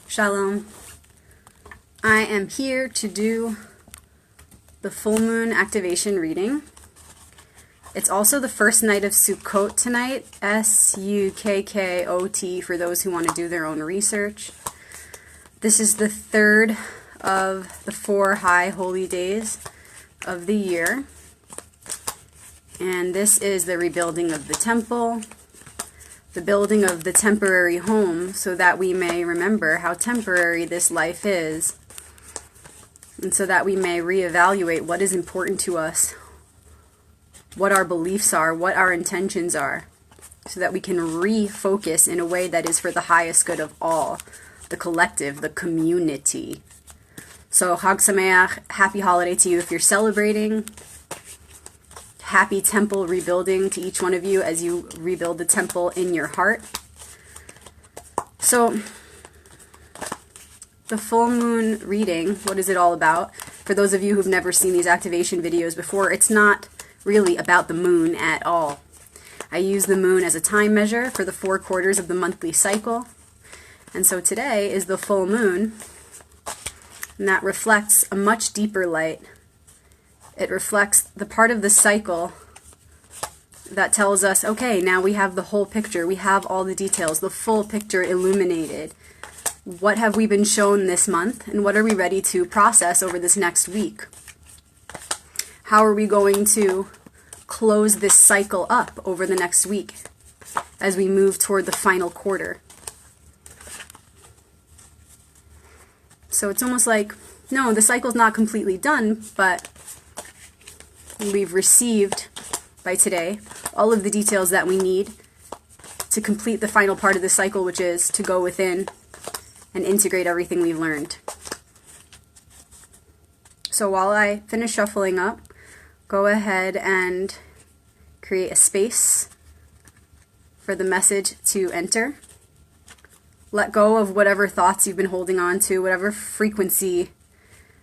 Shalom. I am here to do the full moon activation reading. It's also the first night of Sukkot tonight, Sukkot for those who want to do their own research. This is the third of the 4 high holy days of the year. And this is the rebuilding of the temple, the building of the temporary home, so that we may remember how temporary this life is, and so that we may reevaluate what is important to us, what our beliefs are, what our intentions are, so that we can refocus in a way that is for the highest good of all, the collective, the community. So Chag Sameach, happy holiday to you if you're celebrating. Happy temple rebuilding to each one of you as you rebuild the temple in your heart. So, the full moon reading, what is it all about? For those of you who've never seen these activation videos before, it's not really about the moon at all. I use the moon as a time measure for the 4 quarters of the monthly cycle. And so today is the full moon, and that reflects a much deeper light. It reflects the part of the cycle that tells us, okay, now we have the whole picture. We have all the details, the full picture illuminated. What have we been shown this month, and what are we ready to process over this next week? How are we going to close this cycle up over the next week as we move toward the final quarter? So it's almost like, no, the cycle's not completely done, but we've received by today all of the details that we need to complete the final part of the cycle, which is to go within and integrate everything we've learned. So while I finish shuffling up, go ahead and create a space for the message to enter. Let go of whatever thoughts you've been holding on to, whatever frequency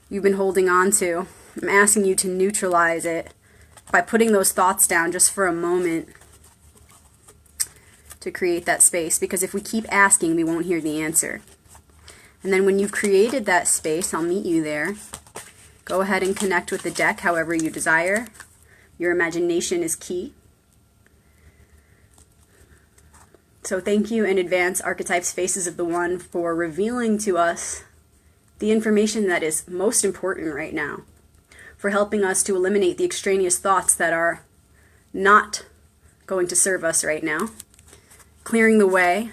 you've been holding on to. I'm asking you to neutralize it by putting those thoughts down just for a moment to create that space, because if we keep asking, we won't hear the answer. And then when you've created that space, I'll meet you there. Go ahead and connect with the deck however you desire. Your imagination is key. So thank you in advance, Archetypes Faces of the One, for revealing to us the information that is most important right now, for helping us to eliminate the extraneous thoughts that are not going to serve us right now, clearing the way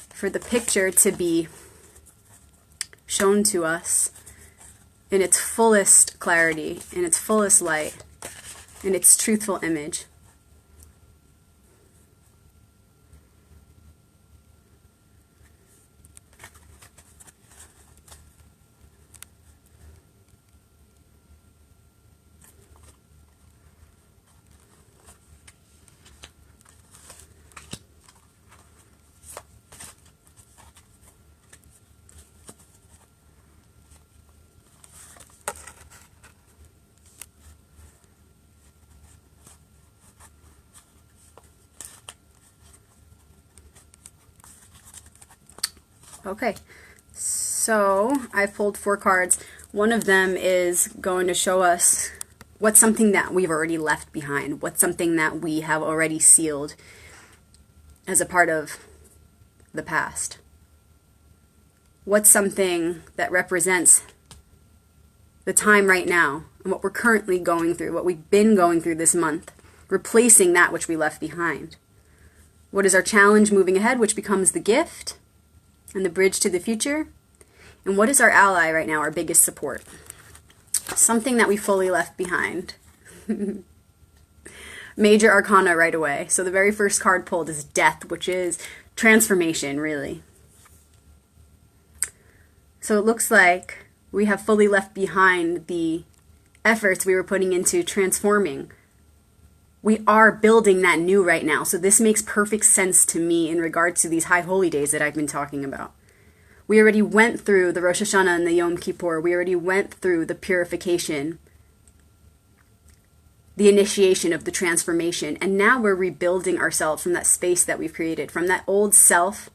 for the picture to be shown to us in its fullest clarity, in its fullest light, in its truthful image. Okay, so I pulled 4 cards. One of them is going to show us what's something that we've already left behind, what's something that we have already sealed as a part of the past. What's something that represents the time right now and what we're currently going through, what we've been going through this month, replacing that which we left behind. What is our challenge moving ahead, which becomes the gift and the bridge to the future? And what is our ally right now, our biggest support? Something that we fully left behind. Major Arcana right away. So the very first card pulled is Death, which is transformation, really. So it looks like we have fully left behind the efforts we were putting into transforming. We are building that new right now. So this makes perfect sense to me in regards to these high holy days that I've been talking about. We already went through the Rosh Hashanah and the Yom Kippur. We already went through the purification, the initiation of the transformation. And now we're rebuilding ourselves from that space that we've created, from that old self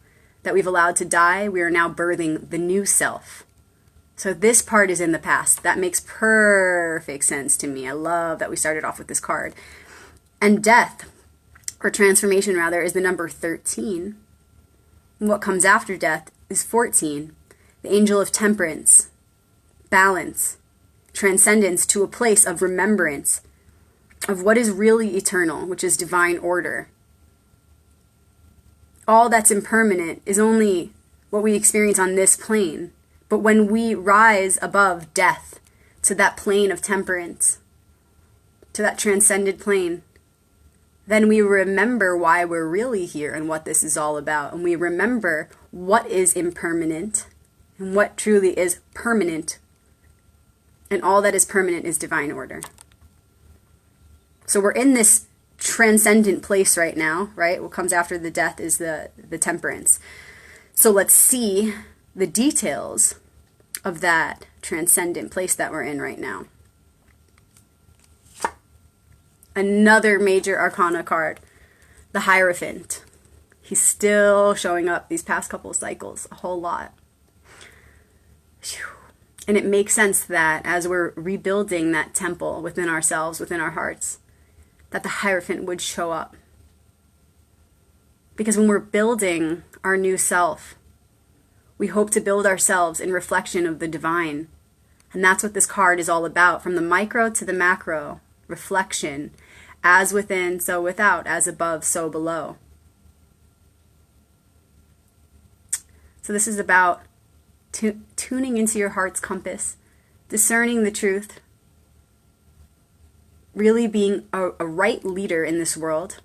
that we've allowed to die, we are now birthing the new self. So this part is in the past. That makes perfect sense to me. I love that we started off with this card. And death, or transformation rather, is the number 13. And what comes after death is 14. The angel of temperance, balance, transcendence to a place of remembrance of what is really eternal, which is divine order. All that's impermanent is only what we experience on this plane. But when we rise above death to that plane of temperance, to that transcended plane, then we remember why we're really here and what this is all about. And we remember what is impermanent and what truly is permanent. And all that is permanent is divine order. So we're in this transcendent place right now, right? What comes after the death is the temperance. So let's see the details of that transcendent place that we're in right now. Another major arcana card, the Hierophant. He's still showing up these past couple of cycles, a whole lot. And it makes sense that as we're rebuilding that temple within ourselves, within our hearts, that the Hierophant would show up. Because when we're building our new self, we hope to build ourselves in reflection of the divine. And that's what this card is all about. From the micro to the macro, reflection. As within, so without. As above, so below. So this is about tuning into your heart's compass, discerning the truth, really being a right leader in this world,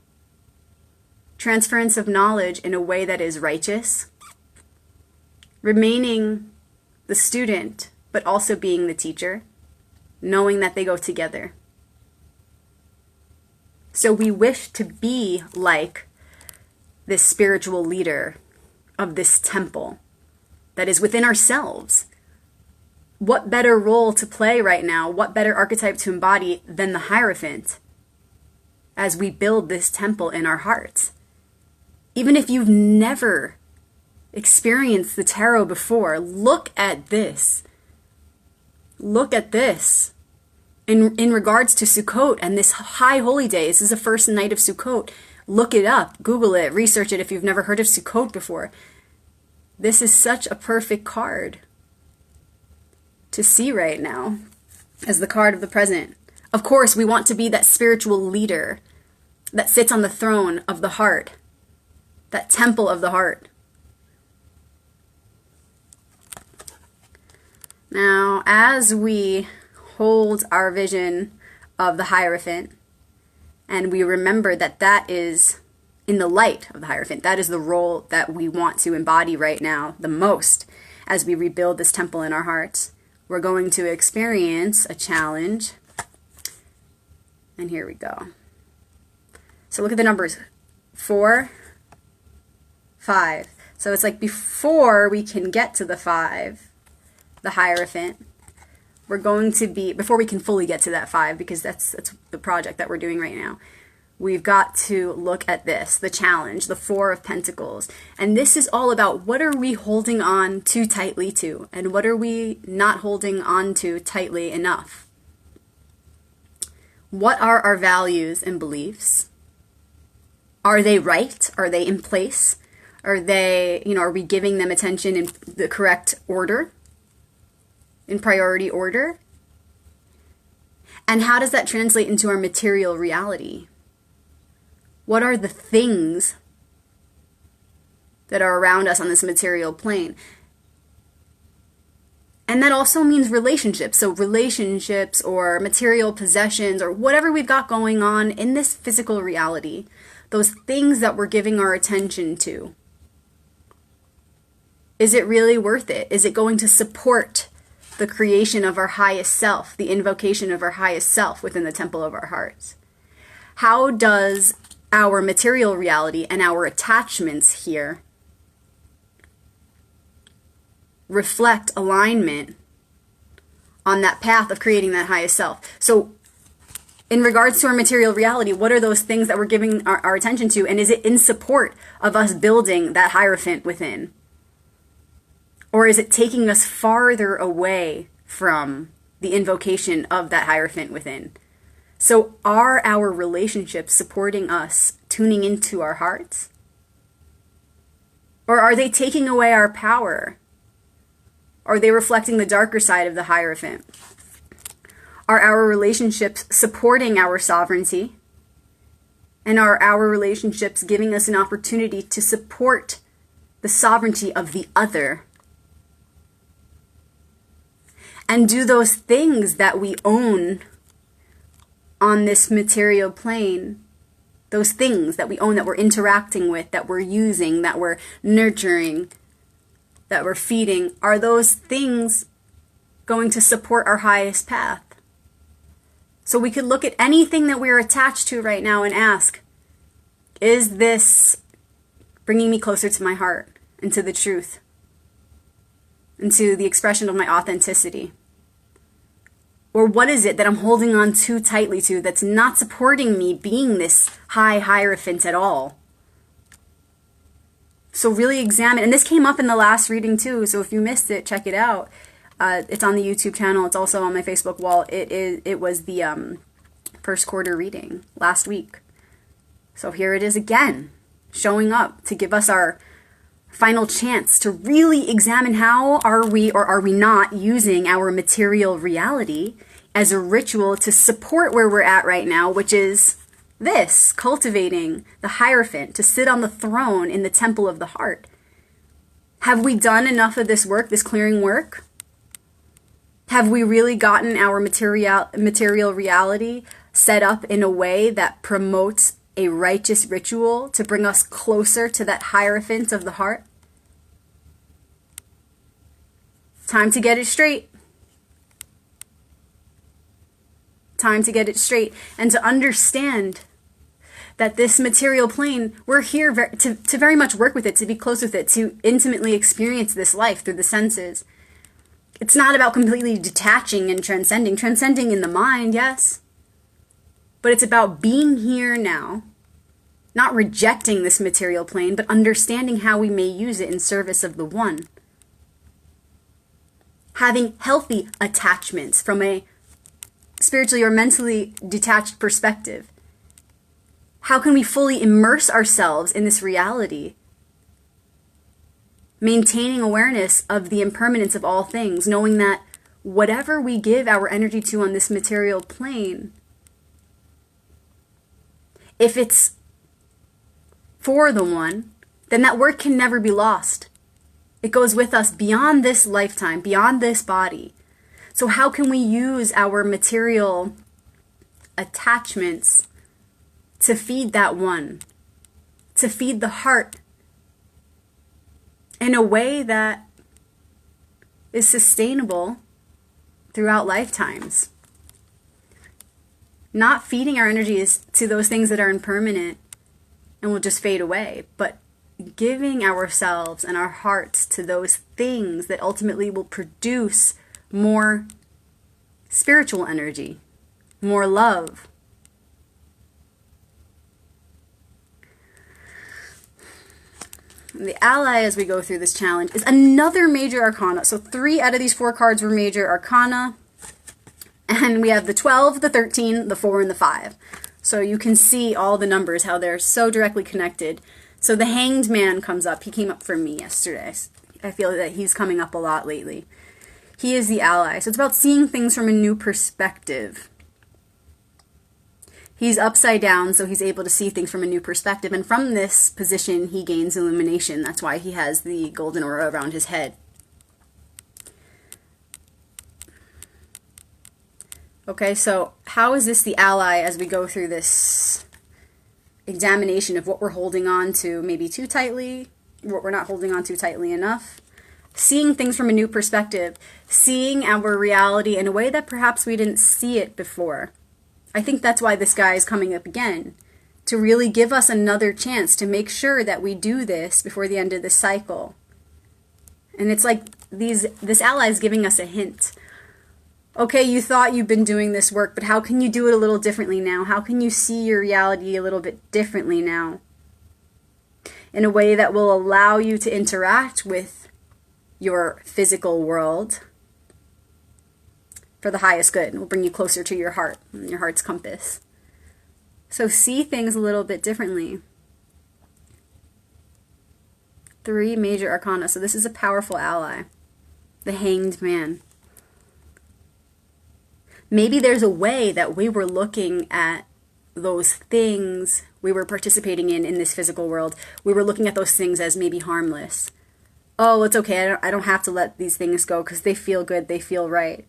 transference of knowledge in a way that is righteous, remaining the student, but also being the teacher, knowing that they go together. So we wish to be like this spiritual leader of this temple that is within ourselves. What better role to play right now, what better archetype to embody than the Hierophant as we build this temple in our hearts? Even if you've never experienced the tarot before, look at this. Look at this. In regards to Sukkot and this high holy day, this is the first night of Sukkot. Look it up, Google it, research it if you've never heard of Sukkot before. This is such a perfect card to see right now as the card of the present. Of course, we want to be that spiritual leader that sits on the throne of the heart, that temple of the heart. Now, as we hold our vision of the Hierophant, and we remember that that is in the light of the Hierophant, that is the role that we want to embody right now the most as we rebuild this temple in our hearts, we're going to experience a challenge. And here we go. So look at the numbers. 4, 5. So it's like before we can get to the 5, the Hierophant, we're going to be, before we can fully get to that 5, because that's the project that we're doing right now, we've got to look at this, the challenge, the 4 of Pentacles. And this is all about what are we holding on too tightly to, and what are we not holding on to tightly enough? What are our values and beliefs? Are they right? Are they in place? Are they, are we giving them attention in the correct order? In priority order? And how does that translate into our material reality? What are the things that are around us on this material plane? And that also means relationships. So relationships or material possessions or whatever we've got going on in this physical reality, those things that we're giving our attention to. Is it really worth it? Is it going to support the creation of our highest self, the invocation of our highest self within the temple of our hearts? How does our material reality and our attachments here reflect alignment on that path of creating that highest self? So In regards to our material reality, what are those things that we're giving our attention to? And is it in support of us building that Hierophant within? Or is it taking us farther away from the invocation of that Hierophant within? So are our relationships supporting us tuning into our hearts? Or are they taking away our power? Are they reflecting the darker side of the Hierophant? Are our relationships supporting our sovereignty? And are our relationships giving us an opportunity to support the sovereignty of the other? And do those things that we own on this material plane, those things that we own, that we're interacting with, that we're using, that we're nurturing, that we're feeding, are those things going to support our highest path? So we could look at anything that we're attached to right now and ask, is this bringing me closer to my heart and to the truth and to the expression of my authenticity? Or what is it that I'm holding on too tightly to that's not supporting me being this high Hierophant at all? So really examine, and this came up in the last reading too, so if you missed it, check it out. It's on the YouTube channel. It's also on my Facebook wall. It was the first quarter reading last week. So here it is again, showing up to give us our final chance to really examine how are we or are we not using our material reality as a ritual to support where we're at right now, which is this, cultivating the Hierophant to sit on the throne in the temple of the heart. Have we done enough of this work, this clearing work? Have we really gotten our material reality set up in a way that promotes a righteous ritual to bring us closer to that Hierophant of the heart? Time to get it straight. Time to get it straight and to understand that this material plane, we're here to very much work with it, to be close with it, to intimately experience this life through the senses. It's not about completely detaching and transcending in the mind, yes. But it's about being here now, not rejecting this material plane, but understanding how we may use it in service of the one. Having healthy attachments from a spiritually or mentally detached perspective. How can we fully immerse ourselves in this reality? Maintaining awareness of the impermanence of all things, knowing that whatever we give our energy to on this material plane, if it's for the one, then that work can never be lost. It goes with us beyond this lifetime, beyond this body. So how can we use our material attachments to feed that one, to feed the heart in a way that is sustainable throughout lifetimes? Not feeding our energies to those things that are impermanent and will just fade away, but giving ourselves and our hearts to those things that ultimately will produce more spiritual energy, more love. The ally, as we go through this challenge, is another major arcana. So 3 out of these 4 cards were major arcana. And we have the 12, the 13, the 4, and the 5. So you can see all the numbers, how they're so directly connected. So the Hanged Man comes up. He came up for me yesterday. I feel that he's coming up a lot lately. He is the ally. So it's about seeing things from a new perspective. He's upside down, so he's able to see things from a new perspective. And from this position, he gains illumination. That's why he has the golden aura around his head. Okay, so how is this the ally as we go through this examination of what we're holding on to maybe too tightly, what we're not holding on to tightly enough? Seeing things from a new perspective, seeing our reality in a way that perhaps we didn't see it before. I think that's why this guy is coming up again, to really give us another chance to make sure that we do this before the end of this cycle. And it's like this ally is giving us a hint. Okay, you thought you've been doing this work, but how can you do it a little differently now? How can you see your reality a little bit differently now? In a way that will allow you to interact with your physical world for the highest good. It will bring you closer to your heart, your heart's compass. So see things a little bit differently. 3 major arcana. So this is a powerful ally. The Hanged Man. Maybe there's a way that we were looking at those things we were participating in this physical world. We were looking at those things as maybe harmless. Oh, it's okay. I don't have to let these things go because they feel good. They feel right.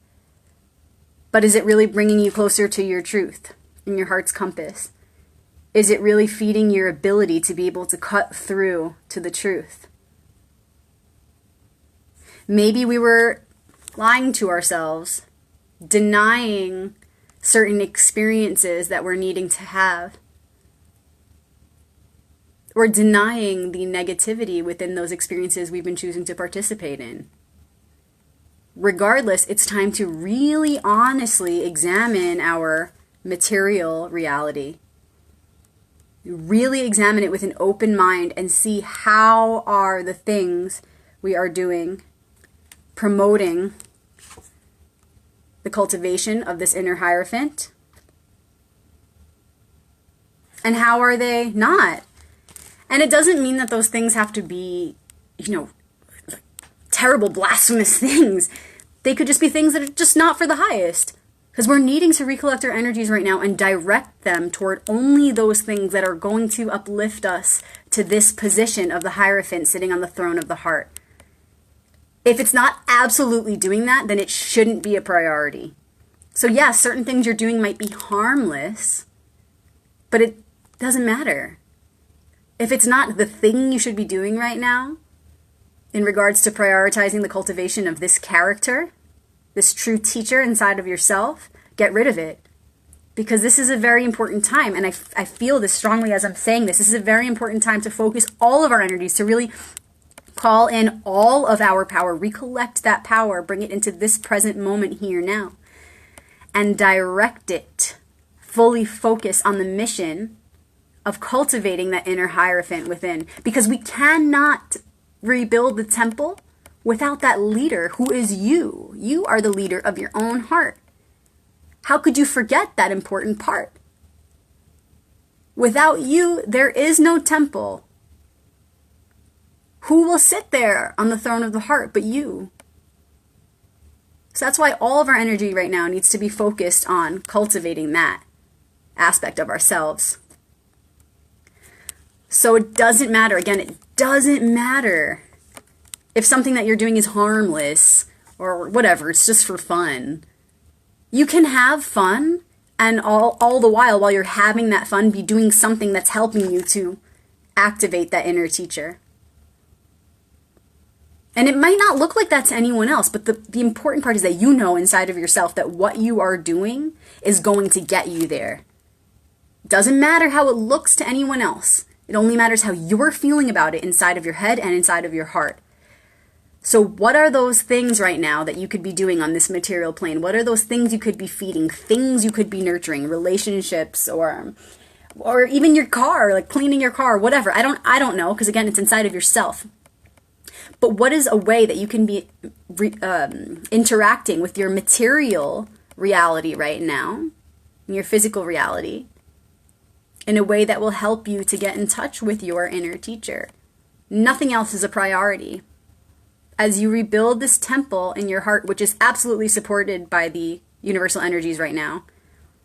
But is it really bringing you closer to your truth and your heart's compass? Is it really feeding your ability to be able to cut through to the truth? Maybe we were lying to ourselves, denying certain experiences that we're needing to have, or denying the negativity within those experiences we've been choosing to participate in. Regardless, it's time to really honestly examine our material reality. Really examine it with an open mind and see how are the things we are doing promoting the cultivation of this inner Hierophant, and how are they not? And it doesn't mean that those things have to be, terrible, blasphemous things. They could just be things that are just not for the highest. Because we're needing to recollect our energies right now and direct them toward only those things that are going to uplift us to this position of the Hierophant sitting on the throne of the heart. If it's not absolutely doing that, then it shouldn't be a priority. So yes, certain things you're doing might be harmless, but it doesn't matter. If it's not the thing you should be doing right now, in regards to prioritizing the cultivation of this character, this true teacher inside of yourself, get rid of it. Because this is a very important time, and I feel this strongly as I'm saying this. This is a very important time to focus all of our energies, to really call in all of our power, recollect that power, bring it into this present moment here now, and direct it, fully focus on the mission of cultivating that inner Hierophant within. Because we cannot rebuild the temple without that leader who is you. You are the leader of your own heart. How could you forget that important part? Without you, there is no temple. Who will sit there on the throne of the heart but you? So that's why all of our energy right now needs to be focused on cultivating that aspect of ourselves. So it doesn't matter, again, it doesn't matter if something that you're doing is harmless or whatever, it's just for fun. You can have fun and all the while you're having that fun, be doing something that's helping you to activate that inner teacher. And it might not look like that to anyone else, but the important part is that you know inside of yourself that what you are doing is going to get you there. It doesn't matter how it looks to anyone else. It only matters how you're feeling about it inside of your head and inside of your heart. So what are those things right now that you could be doing on this material plane? What are those things you could be feeding, things you could be nurturing, relationships, or even your car, like cleaning your car, whatever. I don't know, because again, it's inside of yourself. But what is a way that you can be interacting with your material reality right now, your physical reality, in a way that will help you to get in touch with your inner teacher? Nothing else is a priority. As you rebuild this temple in your heart, which is absolutely supported by the universal energies right now,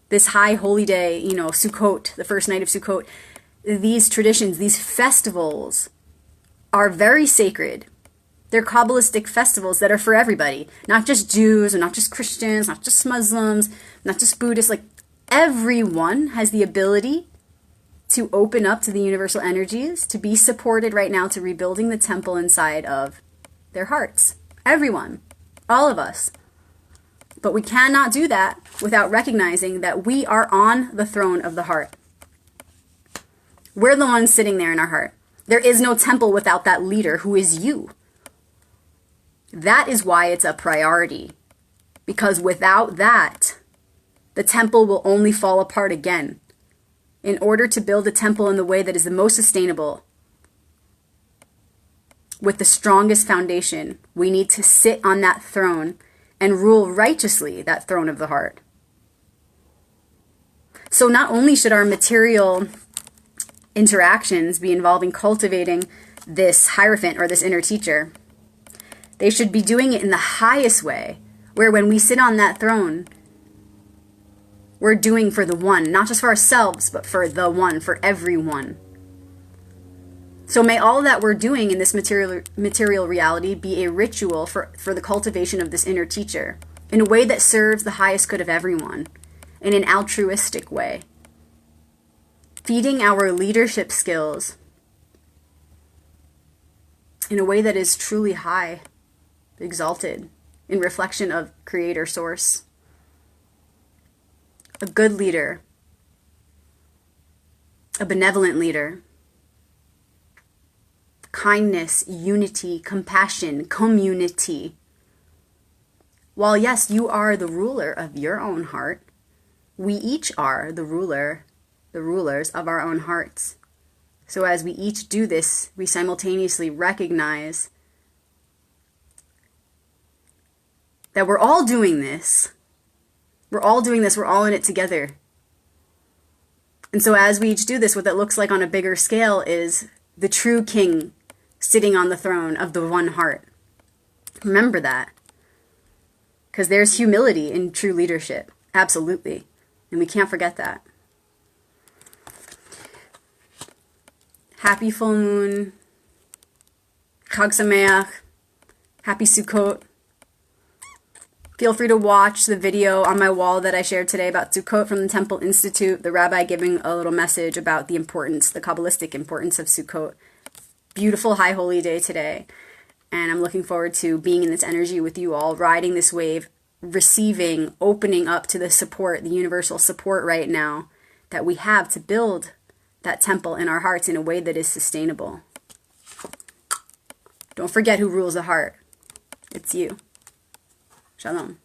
this high holy day, Sukkot, the first night of Sukkot, these traditions, these festivals are very sacred. They're Kabbalistic festivals that are for everybody, not just Jews or not just Christians, not just Muslims, not just Buddhists. Like, everyone has the ability to open up to the universal energies, to be supported right now to rebuilding the temple inside of their hearts. Everyone, all of us. But we cannot do that without recognizing that we are on the throne of the heart. We're the ones sitting there in our heart. There is no temple without that leader who is you. That is why it's a priority. Because without that, the temple will only fall apart again. In order to build a temple in the way that is the most sustainable, with the strongest foundation, we need to sit on that throne and rule righteously that throne of the heart. So not only should our material interactions be involving cultivating this hierophant or this inner teacher, they should be doing it in the highest way, where when we sit on that throne, we're doing for the one, not just for ourselves, but for the one, for everyone. So may all that we're doing in this material reality be a ritual for the cultivation of this inner teacher in a way that serves the highest good of everyone, in an altruistic way. Feeding our leadership skills in a way that is truly high, exalted, in reflection of Creator Source. A good leader, a benevolent leader, kindness, unity, compassion, community. While yes, you are the ruler of your own heart, we each are the rulers of our own hearts. So as we each do this, we simultaneously recognize that we're all doing this. We're all doing this. We're all in it together. And so as we each do this, what that looks like on a bigger scale is the true king sitting on the throne of the one heart. Remember that. Because there's humility in true leadership. Absolutely. And we can't forget that. Happy full moon. Chag Sameach. Happy Sukkot. Feel free to watch the video on my wall that I shared today about Sukkot from the Temple Institute, the rabbi giving a little message about the importance, the Kabbalistic importance of Sukkot. Beautiful high holy day today. And I'm looking forward to being in this energy with you all, riding this wave, receiving, opening up to the support, the universal support right now that we have to build that temple in our hearts in a way that is sustainable. Don't forget who rules the heart. It's you. Shalom.